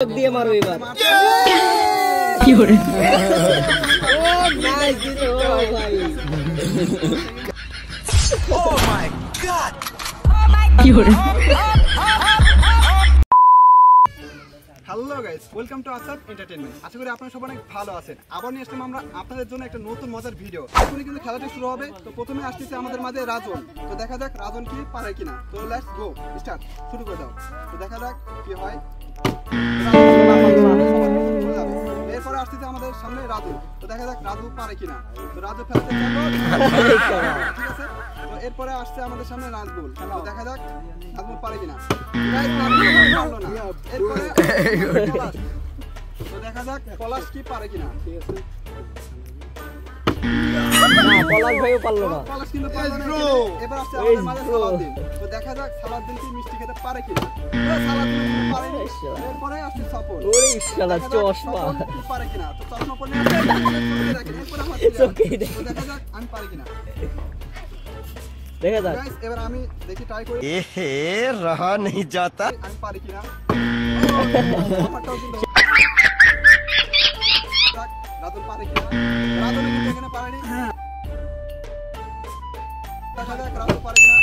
দিয়ে মারো এবার কি করে ও নাইস ও ভাই ও মাই গড কি করে hello guys welcome to Asad entertainment. আশা করি আপনারা সবাই অনেক ভালো আছেন। আবার নিয়ে আসলাম আমরা আপনাদের জন্য একটা নতুন মজার ভিডিও। এখনই কিন্তু খেলাটা শুরু হবে। তো প্রথমে আসতেছে আমাদের মাঝে রাজন। তো দেখা যাক রাজন কি পারে কিনা। তো লেটস গো স্টার্ট, শুরু করে দাও। তো দেখা যাক কি হয়। এরপরে আসতেছে আমাদের সামনে রাজু। তো দেখা যাক রাজু পারে কিনা। তো রাজু ফেলতে যাবো, ঠিক আছে। তো এরপরে আসছে আমাদের সামনে নাজমুল। তো দেখা যাক নাজমুল পারে কিনা। গাইস নাজমুল পারলো না। এরপরে তো দেখা যাক পলাশ কি পারে কিনা। ঠিক আছে, না পলাশ ভাইও পারলো না। পলাশ কিন্তু পারলো না। এবার আসছে আমাদের মাঝে সালাউদ্দিন। তো দেখা যাক সালাউদ্দিন কি মিষ্টি খেতে পারে কিনা। তো সালাউদ্দিন পারেনি। এরপরে আসছে সফল। ওরে শালা চশমা পারে কিনা। তো চশমা পরে আসছে দেখেন। এরপর আমার তো দেখা যাক আমি পারি কিনা। দেখা যাক গাইস এবার আমি দেখি ট্রাই করি। এহে রহা नहीं जाता আমি পারি কিনা। আমারটাও কিন্তু রাতুল পারে কিনা। রাতুল কিন্তু এখানে পারেনি। দেখা যাক রাতুল পারে কিনা।